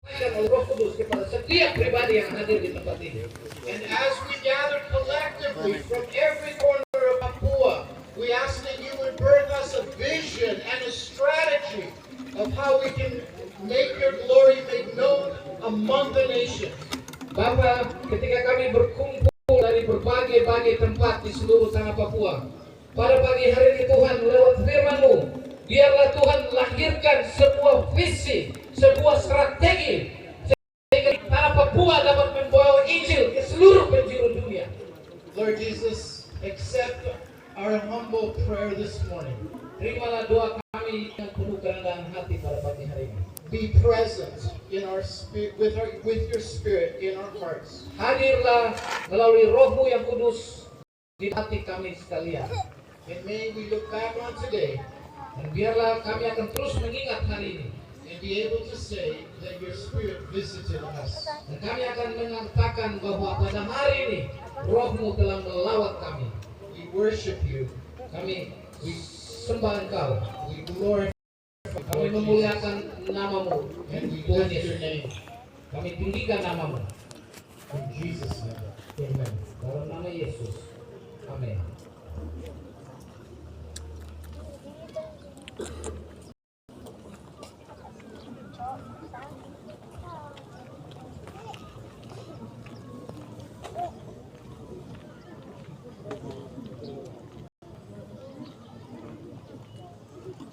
oleh Roh Kudus kepada setiap pribadi yang hadir di tempat ini. And as we gather collectively from every corner of Papua, we ask that you would birth us a vision and a strategy of how we can make your glory made known among the nations. Bapa, ketika kami berkumpul dari berbagai tempat di seluruh tanah Papua, pada pagi hari ini Tuhan lewat firman-Mu, biarlah Tuhan lahirkan sebuah visi, sebuah strategi sehingga tanah Papua dapat membawa Injil ke seluruh penjuru dunia. Lord Jesus, accept our humble prayer this morning. Terimalah doa kami yang penuh kerendahan hati pada pagi hari ini. Be present in our spirit, with your spirit in our hearts. Hadirlah melalui Roh-Mu yang kudus di hati kami sekalian. And may we look back on today Dan biarlah kami akan terus mengingat hari ini. and be able to say that your spirit visited us. Dan kami akan mengatakan bahwa pada hari ini Roh-Mu telah melawat kami. We worship you. Kami sembah Engkau. We glorify Kami memuliakan nama-Mu. and we Tuhan lift your Yesus. name. Kami tinggikan nama-Mu. In Jesus' name. Amen. Dalam nama Yesus. Amin.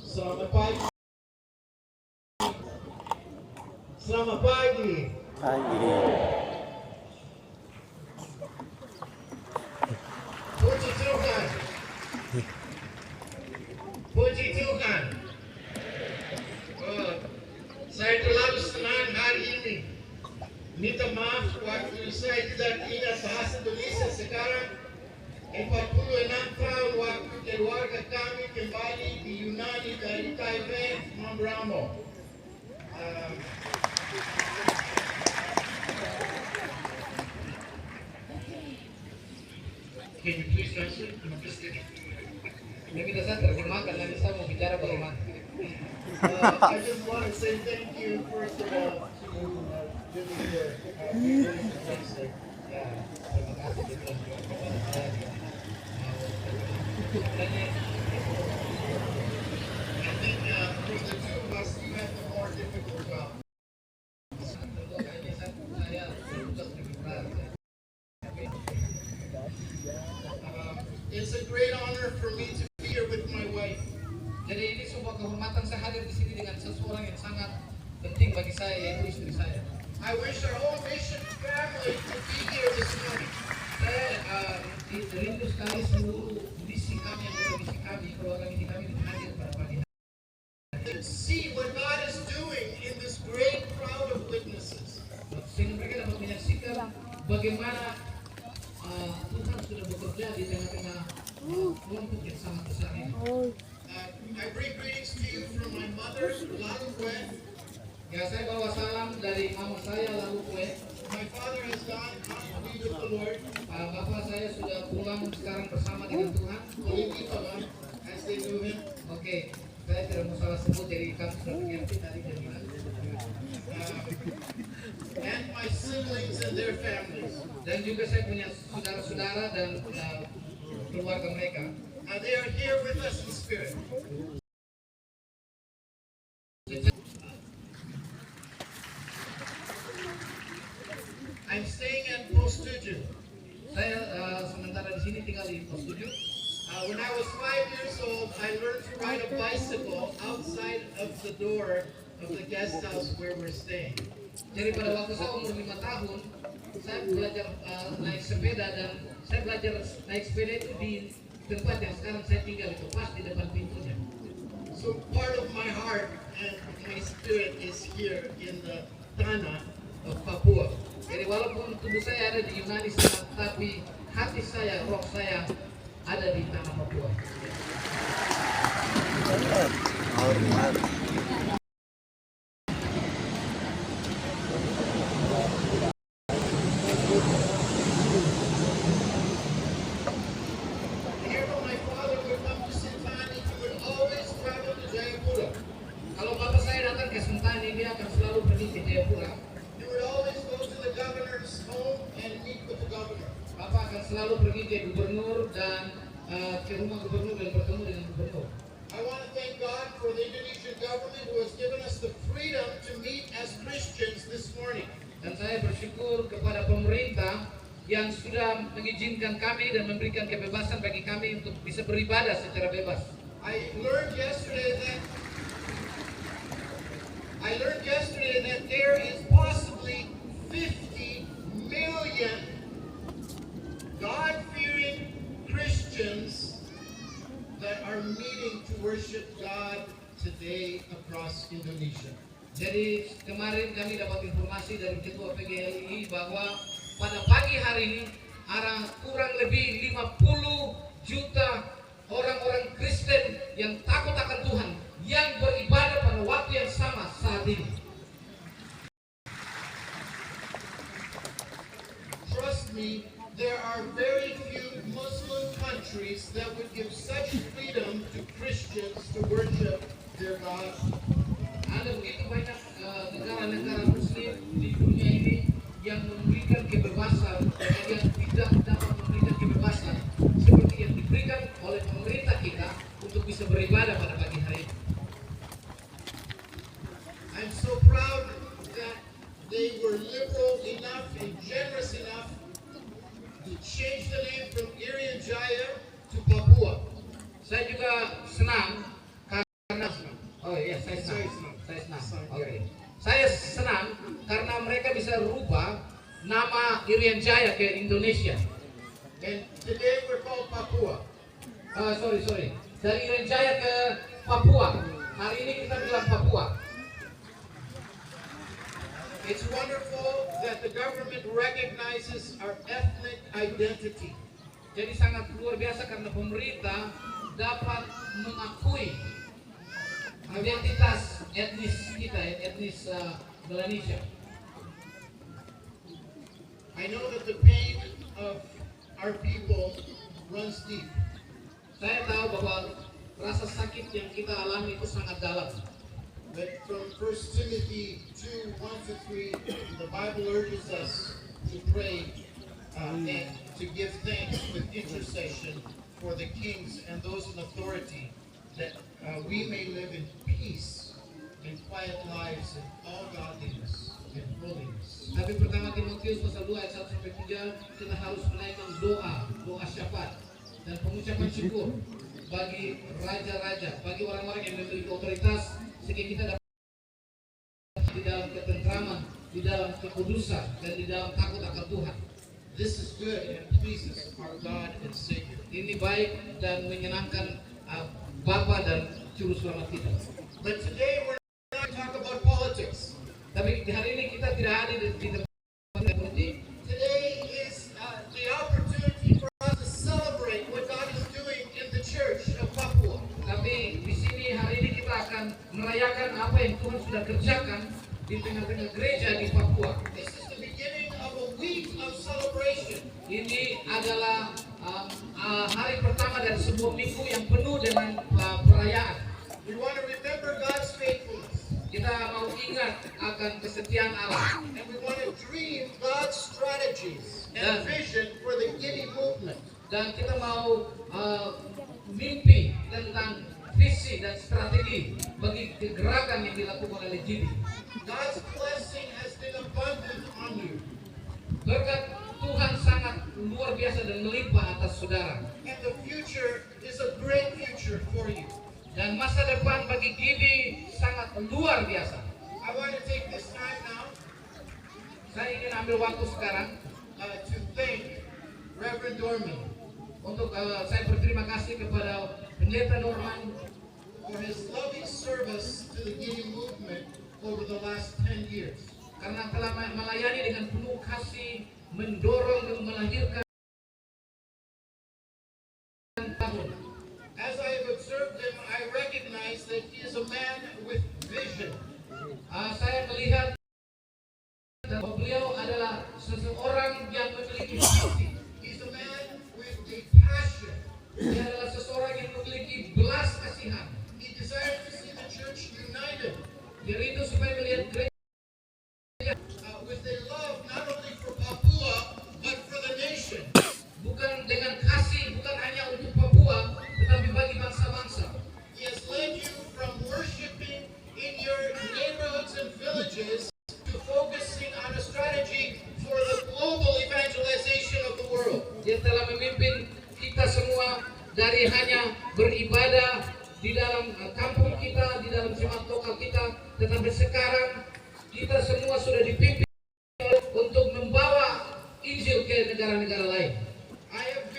Selamat pagi. Selamat pagi. Puji Tuhan. Puji Tuhan. Oh, saya terlalu senang hari ini. Minta maaf waktu saya tidak ingat bahasa Indonesia sekarang. 46 tahun waktu keluarga kami kembali di Yunani dari Taiwan, Mambramo. Can you please translate? Ini kita saya terjemahkan lagi, saya mau bicara bagaimana. I just want to say thank you first of all to Jimmy here. Really fantastic. Ya, terima kasih juga kepada saya. I think for the two of us, you had the more difficult job. Tentu kayaknya saya bertugas lebih berat. It's a great honor for me to be here with my wife. Jadi ini sebuah kehormatan saya hadir di sini dengan seseorang yang sangat penting bagi saya, yaitu istri saya. I wish our whole mission family could be here this morning. Saya rindu sekali seluruh misi kami, anggota misi kami, keluarga misi kami hadir pada pagi hari. To see what God is doing in this great crowd of witnesses. Sehingga mereka dapat menyaksikan bagaimana Tuhan sudah bekerja di tengah-tengah kelompok yang sangat besar ini. I bring greetings to you from my mother, Lalu Kwe. Ya, saya bawa salam dari mama saya lalu kue. My father has gone to be with the Lord. Bapak saya sudah pulang sekarang bersama dengan Tuhan. Believe Lord, as they knew him. Oke, saya tidak mau salah sebut, jadi kamu sudah mengerti tadi dia bilang. And my siblings and their families. Dan juga saya punya saudara-saudara dan keluarga mereka. They are here with us in spirit. I'm staying at Post 7. Saya sementara di sini tinggal di pos 7. When I was 5 years old, I learned to ride a bicycle outside of the door of the guest house where we're staying. Jadi pada waktu saya umur 5 tahun, saya belajar naik sepeda, dan saya belajar naik sepeda itu di tempat yang sekarang saya tinggal, itu pas di depan pintunya. So part of my heart and my spirit is here in the Tanah of Papua. Jadi walaupun tubuh saya ada di Yunani sana, tapi hati saya, roh saya ada di tanah Papua. Here when my father would come to Sintani, he would always travel to Jayapura. Kalau bapak saya datang ke Sentani, dia akan selalu pergi ke Jayapura. Jayapura, you would always go to the governor's home and meet with the governor. Bapak akan selalu pergi ke gubernur dan ke rumah gubernur dan bertemu dengan gubernur. I want to thank God for the Indonesian government who has given us the freedom to meet as Christians this morning. Dan saya bersyukur kepada pemerintah yang sudah mengizinkan kami dan memberikan kebebasan bagi kami untuk bisa beribadah secara bebas. I learned yesterday that there is possibly 50 million God-fearing Christians that are meeting to worship God today across Indonesia. Jadi kemarin kami dapat informasi dari Ketua PGLI bahwa pada pagi hari ini ada kurang lebih 50 juta orang-orang Kristen yang takut akan Tuhan yang beribadah pada waktu yang sama saat ini. Trust me, there are very few Muslim countries that would give such freedom to Christians to worship their God. Ada begitu banyak negara-negara Muslim di dunia ini yang memberikan kebebasan dan yang tidak dapat memberikan kebebasan seperti yang diberikan oleh pemerintah kita untuk bisa beribadah pada pagi hari ini. I'm so proud that they were liberal enough and generous enough to change the name from Irian Jaya to Papua. Saya juga senang karena saya senang. Oke. Saya senang karena mereka bisa rubah nama Irian Jaya ke Indonesia. And today we're called Papua. Sorry. Dari Irian Jaya ke Papua. Hari ini kita bilang Papua. It's wonderful that the government recognizes our ethnic identity. Jadi sangat luar biasa karena pemerintah dapat mengakui identitas etnis kita, etnis Melanesia. I know that the pain of our people runs deep. Saya tahu bahwa rasa sakit yang kita alami itu sangat dalam. But from 1 Timothy 2:1-3, the Bible urges us to pray and to give thanks with intercession for the kings and those in authority, that we may live in peace and quiet lives in all godliness and holiness. Tapi pertama Timotius pasal 2 ayat 1-3 kita harus menaikkan doa syafaat dan pengucapan syukur bagi raja-raja, bagi orang-orang yang memiliki otoritas, sehingga kita dapat di dalam ketentraman, di dalam kekudusan, dan di dalam takut akan Tuhan. This is good and pleases our God and Savior. Ini baik dan menyenangkan Bapa dan Juru Selamat kita. But today we're not going to talk about politics. Tapi di hari ini kita tidak ada di tempat politik. Today is the opportunity for us to celebrate what God is doing in the church of Papua. Tapi di sini hari ini kita akan merayakan apa yang Tuhan sudah kerjakan di tengah-tengah gereja di Papua. This is the beginning of a week of celebration. Ini adalah hari pertama dari sebuah minggu yang penuh dengan perayaan. We want to remember God's faithfulness. Kita mau ingat akan kesetiaan Allah. And we want to dream God's strategies and vision for the Gini movement. Dan kita mau mimpi tentang visi dan strategi bagi gerakan yang dilakukan oleh Gini. God's blessing has been abundant on you. Berkat Tuhan sangat luar biasa dan melimpah atas saudara. And the future is a great future for you. Dan masa depan bagi Gini sangat luar biasa. I want to take this time now Saya ingin ambil waktu sekarang to thank Reverend Dorman untuk saya berterima kasih kepada Pendeta Norman for his loving service to the Gini movement over the last 10 years. karena telah melayani dengan penuh kasih, mendorong dan melahirkan tahun. As I have observed him, I recognize that he is a man with vision. Saya melihat bahwa beliau adalah seseorang yang memiliki visi. He's a man with a passion. Dia adalah seseorang yang memiliki belas kasihan. He desires to see the church united. Dia rindu supaya melihat gereja with a love not only for Papua but for the nation. Bukan dengan kasih, bukan hanya untuk Papua, tetapi bagi bangsa-bangsa. He has led you from worshiping in your neighborhoods and villages to focusing on a strategy for the global evangelization of the world. Dia telah memimpin kita semua dari hanya beribadah di dalam kampung kita, di dalam jemaat lokal kita, tetapi sekarang kita semua sudah dipimpin untuk membawa Injil ke negara-negara lain. I have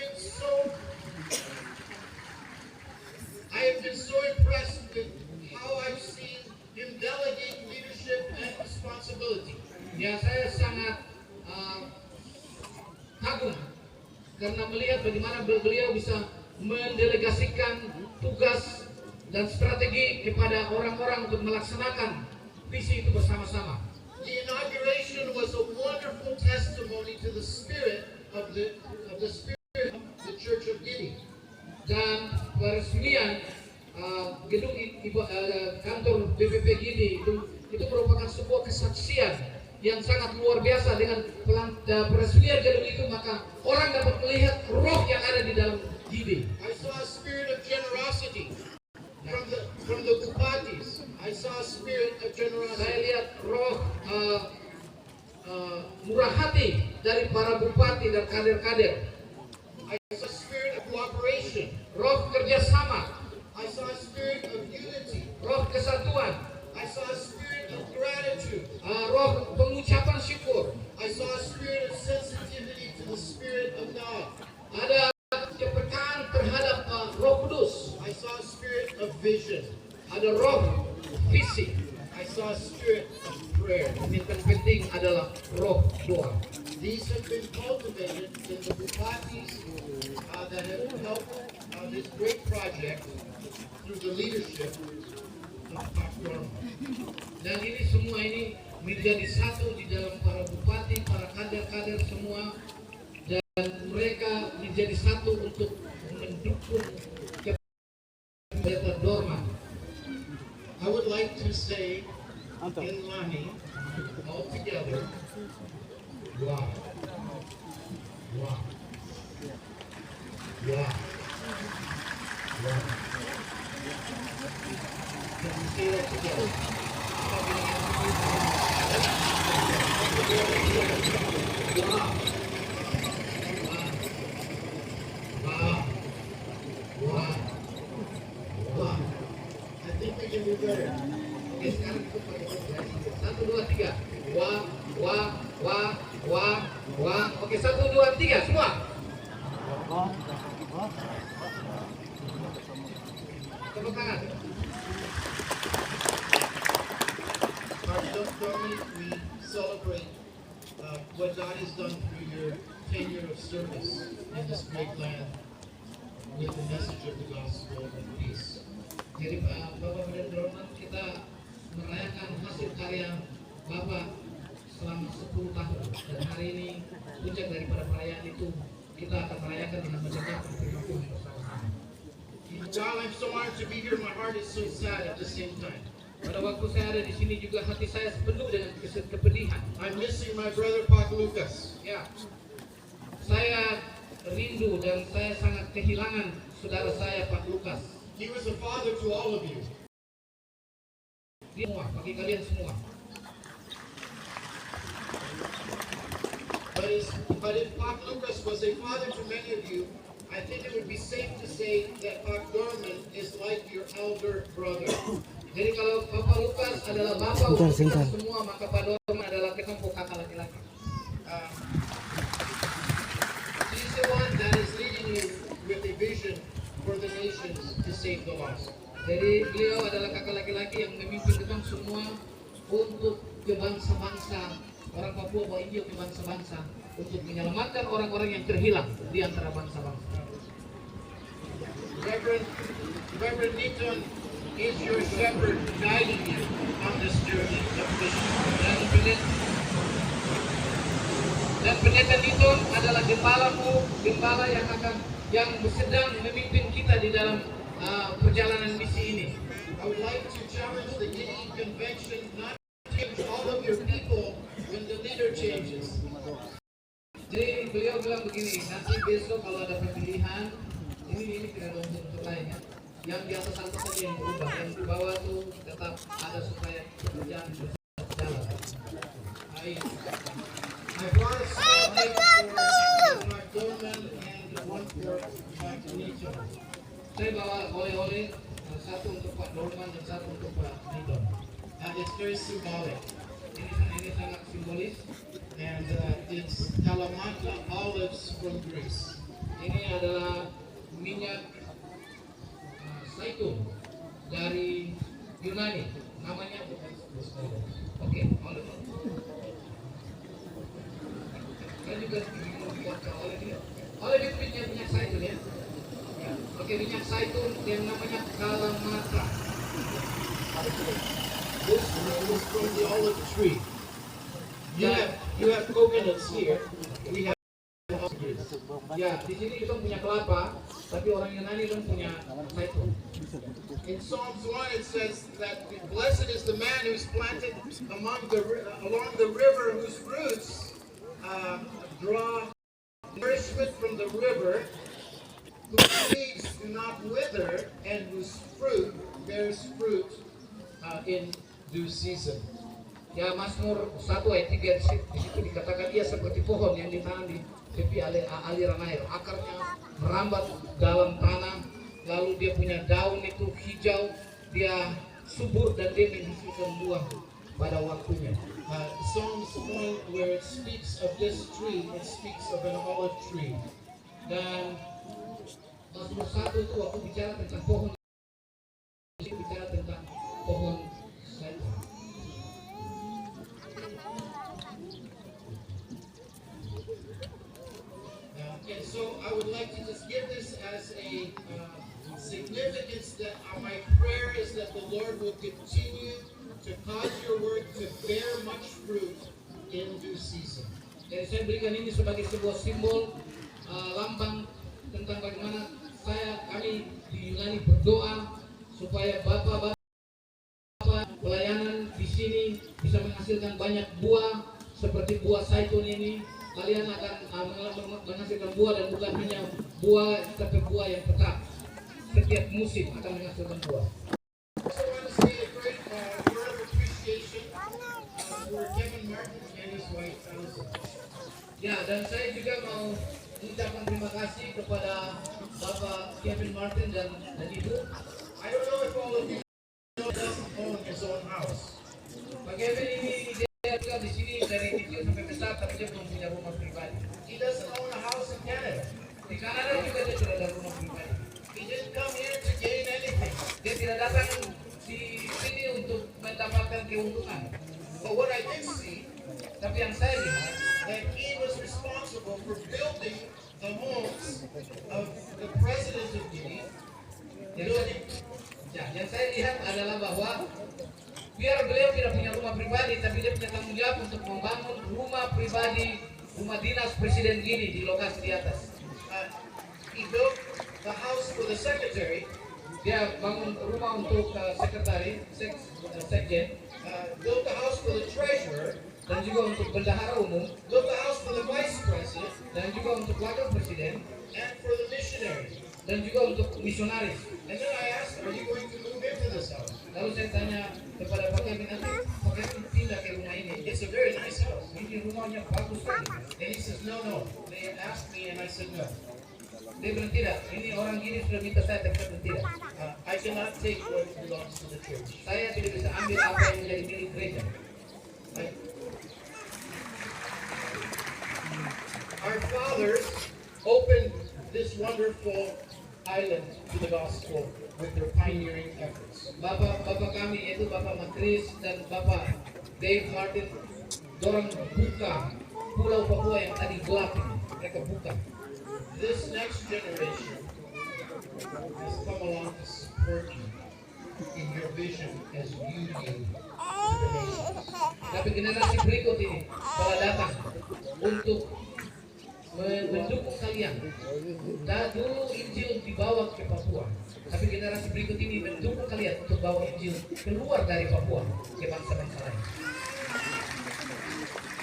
been so impressed with how I've seen him delegate leadership and responsibility. Ya, saya sangat kagum karena melihat bagaimana beliau bisa mendelegasikan tugas dan strategi kepada orang-orang untuk melaksanakan visi itu bersama-sama. The inauguration was a wonderful testimony to the spirit of the Church of Guinea. Dan peresmian gedung kantor BPP Gini itu merupakan sebuah kesaksian yang sangat luar biasa. Dengan peresmian gedung itu maka orang dapat melihat roh yang ada di dalam Gini. I saw a spirit of generosity from the Bupatis. I saw a spirit of generosity. Saya lihat roh murah hati dari para bupati dan kader-kader. I saw a spirit of cooperation. Roh kerjasama. I saw a spirit of unity. Roh kesatuan. I saw a spirit of gratitude. Roh pengucapan syukur. I saw a spirit of sensitivity to the Spirit of God. Ada kepekaan terhadap Roh Kudus. I saw a spirit of vision. Ada roh visi. I saw a spirit of prayer. Yang terpenting adalah roh doa. These have been cultivated in the Bupatis that have helped this great project through the leadership of Pak Dharma. Dan ini semua ini menjadi satu di dalam para bupati, para kader-kader semua, dan mereka menjadi satu untuk mendukung kepada Dharma. I would like to say in Lahi all together, wow, wow, wow, wow. Can we say that together? Wow, wow, wow, wow. I think we can do better. Oke, sekarang kita pakai satu, dua, tiga. Wah, wah, wah, wah, wah. Oke, satu, dua, tiga, semua. Tepuk tangan. We celebrate what God has done through your tenure of service in this great land with the message of the gospel of peace. Jadi Bapak Pendeta Dorman, kita merayakan hasil karya Bapak selama 10 tahun, dan hari ini puncak daripada perayaan itu kita akan merayakan dengan mendengarkan firman Tuhan bersama-sama. While I'm so honored to be here, my heart is so sad at the same time. Pada waktu saya ada di sini juga hati saya penuh dengan kepedihan. I'm missing my brother Pak Lucas. Ya, saya rindu dan saya sangat kehilangan saudara saya Pak Lukas. He was a father to all of you. Dia semua, bagi kalian semua. But if Pak Lucas was a father to many of you, I think it would be safe to say that Pak Dorman is like your elder brother. Jadi kalau Bapak Lukas adalah bapak untuk kita semua, maka Pak Dorman adalah kelompok kakak laki-laki. He's the one that is leading you with a vision for the nations to save the lost. Jadi beliau adalah kakak laki-laki yang memimpin kita semua untuk ke bangsa-bangsa, orang Papua bawa Injil ke bangsa-bangsa untuk menyelamatkan orang-orang yang terhilang di antara bangsa-bangsa. Reverend Niton is your shepherd guiding you on this journey of mission. Dan pendeta Niton adalah gembala yang sedang memimpin kita di dalam perjalanan misi ini. I would like to challenge the Guinea Convention not to change all of your people, changes. Jadi beliau bilang begini, nanti besok kalau ada pemilihan, ini tidak ada unsur lainnya. Yang di atas saja yang berubah, yang di bawah tuh tetap ada supaya pekerjaan berjalan. I brought a small gift for Mark Dorman and one for Mark Nito. Saya bawa oleh-oleh, satu untuk Pak Dorman dan satu untuk Pak Nito. And it's very symbolic. Ini sangat simbolis. And it's Kalamata olives from Greece. Ini adalah minyak zaitun dari Yunani. Namanya oke, olive. Saya juga buat olive ini. Olive itu minyak zaitun ya. Oke, minyak zaitun yang namanya Kalamata. This is from the olive tree. You have coconuts here. We have olive trees. Ya, di sini kita punya kelapa, tapi orang Yunani kan punya zaitun. In Psalms 1 it says that blessed is the man who's planted along the river, whose roots draw nourishment from the river, whose leaves do not wither, and whose fruit bears fruit in due season. Ya, Mazmur 1 ayat 3 di situ dikatakan ia seperti pohon yang ditanam di tepi aliran air. Akarnya merambat dalam tanah, lalu dia punya daun itu hijau, dia subur dan dia menghasilkan buah pada waktunya. Psalms 1, where it speaks of this tree, it speaks of an olive tree. Dan Mazmur 1 itu waktu bicara tentang pohon, bicara tentang pohon zaitun. And so I would like to just give this as a significance that my prayer is that the Lord will continue to cause your word to bear much fruit in due season. Jadi saya berikan ini sebagai sebuah simbol lambang tentang bagaimana kami di Yunani berdoa supaya bapak-bapak pelayanan di sini bisa menghasilkan banyak buah seperti buah zaitun ini. Kalian akan menghasilkan buah dan bukan hanya buah, tapi buah yang tetap. Setiap musim akan menghasilkan buah. I also want to say a great word of appreciation for Kevin Martin and his wife Allison. Ya, dan saya juga mau mengucapkan terima kasih kepada Bapak Kevin Martin dan Ibu. I don't know if all of you know he doesn't own his own house. Pak Kevin ini dia tinggal di sini dari kecil sampai besar, tapi dia belum punya rumah pribadi. He doesn't own a house in Canada. Di Kanada juga dia tidak ada rumah pribadi. He didn't come here to gain anything. Dia tidak datang di sini untuk mendapatkan keuntungan. But what I did see, Tapi yang saya lihat, that he was responsible for building the homes of the president of Guinea. yang saya lihat adalah bahwa biar beliau tidak punya rumah pribadi, tapi dia punya tanggung jawab untuk membangun rumah pribadi, rumah dinas presiden Gini di lokasi di atas. He built the house for the secretary, Dia bangun rumah untuk sekjen, built the house for the treasurer, dan juga untuk bendahara umum, built the house for the vice president, dan juga untuk wakil presiden, and for the missionary. dan juga untuk misionaris. And then I asked him, are you going to move into this house? Lalu saya tanya kepada Pak Kevin, nanti Pak Kevin pindah ke rumah ini. It's a very nice house. Ini rumahnya bagus sekali. And he says, no. They asked me and I said no. Dia bilang tidak, ini orang Gini sudah minta saya, tapi saya bilang tidak. I cannot take what belongs to the church. Saya tidak bisa ambil apa yang menjadi milik gereja. Right? Our fathers opened this wonderful island to the gospel with their pioneering efforts. Bapak kami yaitu Bapak Matris dan Bapak Dave Martin dorang buka Pulau Papua yang tadi gelap ini. Mereka buka. This next generation has come along to support you in your vision as you lead to the nations. Tapi generasi berikut ini telah datang untuk mendukung kalian. Dan dulu Injil dibawa ke Papua, tapi generasi berikut ini mendukung kalian untuk bawa Injil keluar dari Papua ke bangsa-bangsa lain.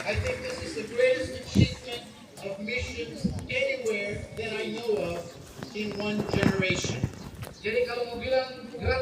I think this is the greatest achievement of missions anywhere that I know of in one generation. Jadi kalau mau bilang